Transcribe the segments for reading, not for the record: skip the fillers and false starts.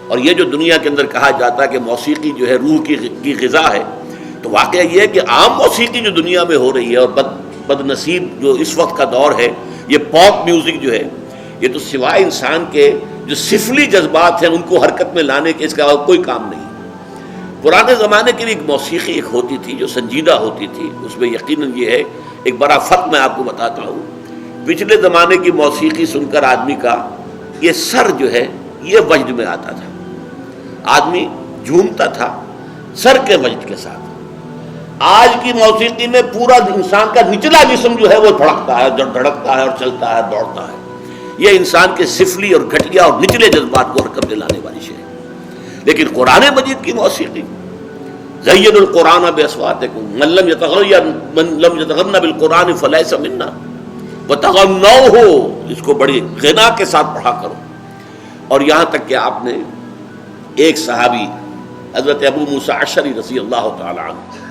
اور یہ جو دنیا کے اندر کہا جاتا ہے کہ موسیقی جو ہے روح کی غذا ہے، تو واقعہ یہ ہے کہ عام موسیقی جو دنیا میں ہو رہی ہے اور بد نصیب جو اس وقت کا دور ہے، یہ پاپ میوزک جو ہے، یہ تو سوائے انسان کے جو سفلی جذبات ہیں ان کو حرکت میں لانے کے اس کا کوئی کام نہیں۔ پرانے زمانے کی بھی ایک موسیقی ایک ہوتی تھی جو سنجیدہ ہوتی تھی، اس میں یقیناً یہ ہے ایک بڑا فرق میں آپ کو بتاتا ہوں۔ پچھلے زمانے کی موسیقی سن کر آدمی کا یہ سر جو ہے یہ وجد میں آتا تھا، آدمی جھومتا تھا سر کے وجد کے ساتھ۔ آج کی موسیقی میں پورا انسان کا نچلا جسم جو ہے وہ دھڑکتا ہے، دھڑکتا ہے اور چلتا ہے، دوڑتا ہے۔ یہ انسان کے سفلی اور گھٹیا اور نچلے جذبات کو حرکت میں لانے والی شے ہے۔ لیکن قرآن مجید کی موسیقی، زین القرآن باصواتکم من لم یتغن بالقرآن فلیس منا وتغنوہ، اس کو بڑی غنا کے ساتھ پڑھا کرو۔ اور یہاں تک کہ آپ نے ایک صحابی حضرت ابو موسیٰ اشعری رضی اللہ تعالی عنہ،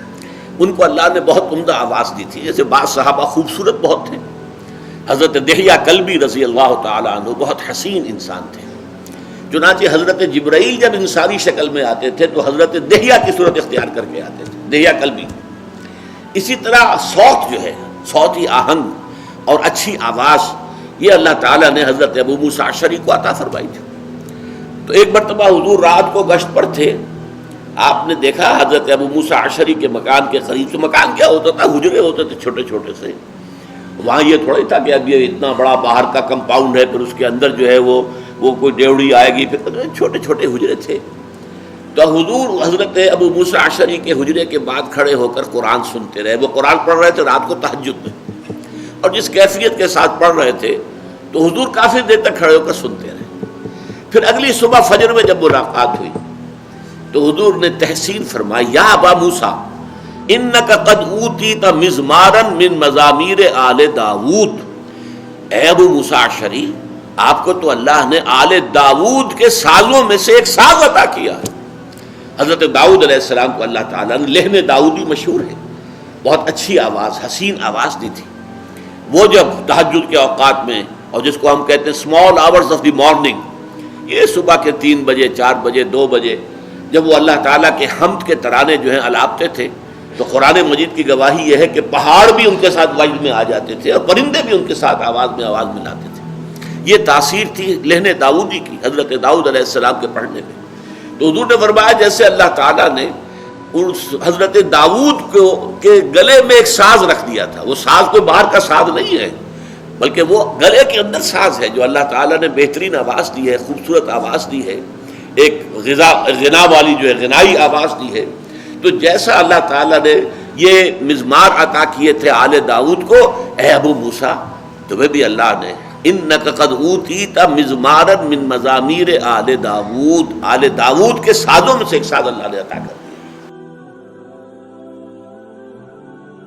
ان کو اللہ نے بہت عمدہ آواز دی تھی، جیسے بعض صحابہ خوبصورت بہت تھے۔ حضرت دحیہ کلبی رضی اللہ تعالی عنہ بہت حسین انسان تھے، چنانچہ حضرت جبرائیل جب انسانی شکل میں آتے تھے تو حضرت دحیہ کی صورت اختیار کر کے آتے تھے، دحیہ کلبی۔ اسی طرح صوت جو ہے، صوتی آہنگ اور اچھی آواز، یہ اللہ تعالیٰ نے حضرت ابو موسیٰ اشعری کو عطا فرمائی تھی۔ تو ایک مرتبہ حضور رات کو گشت پر تھے، آپ نے دیکھا حضرت ابو موسیٰ اشعری کے مکان کے قریب، تو مکان کیا ہوتا تھا، حجرے ہوتے تھے چھوٹے چھوٹے سے۔ وہاں یہ تھوڑا ہی تھا کہ اب یہ اتنا بڑا باہر کا کمپاؤنڈ ہے، پھر اس کے اندر جو ہے وہ کوئی ڈیوڑی آئے گی، پھر چھوٹے چھوٹے حجرے تھے۔ تو حضور حضرت ابو موسیٰ اشعری کے حجرے کے بعد کھڑے ہو کر قرآن سنتے رہے۔ وہ قرآن پڑھ رہے تھے رات کو تہجد میں، اور جس کیفیت کے ساتھ پڑھ رہے تھے تو حضور کافی دیر تک کھڑے ہو کر سنتے رہے۔ پھر اگلی صبح فجر میں جب ملاقات ہوئی تو حضور نے تحسین فرمائی، یا ابا موسیٰ انک قد اوتیت مزمارا من مزامیر آل داود، اے ابو موسیٰ اشعری، آپ کو تو اللہ نے آل داود کے سازوں میں سے ایک ساز عطا کیا ہے۔ حضرت داؤد علیہ السلام کو اللہ تعالیٰ نے لحن داؤدی مشہور ہے، بہت اچھی آواز، حسین آواز دی تھی۔ وہ جب تہجد کے اوقات میں، اور جس کو ہم کہتے ہیں small hours of the morning, یہ صبح کے 3 بجے 4 بجے 2 بجے جب وہ اللہ تعالیٰ کے حمد کے ترانے جو ہیں الاپتے تھے، تو قرآن مجید کی گواہی یہ ہے کہ پہاڑ بھی ان کے ساتھ وجد میں آ جاتے تھے اور پرندے بھی ان کے ساتھ آواز ملاتے تھے۔ یہ تاثیر تھی لحن داؤدی کی حضرت داؤد علیہ السلام کے پڑھنے میں۔ تو حضور نے فرمایا جیسے اللہ تعالیٰ نے حضرت داؤد کو کے گلے میں ایک ساز رکھ دیا تھا، وہ ساز کوئی باہر کا ساز نہیں ہے، بلکہ وہ گلے کے اندر ساز ہے جو اللہ تعالیٰ نے بہترین آواز دی ہے، خوبصورت آواز دی ہے، ایک غنا والی جو ہے غنائی آواز دی ہے۔ تو جیسا اللہ تعالیٰ نے یہ مزمار عطا کیے تھے آل داؤد کو، اے ابو موسیٰ تمہیں بھی اللہ نے انک قد اوتیت مزمارا من مزامیر آل داود، آل داود کے سازوں میں سے ایک ساز اللہ نے عطا کر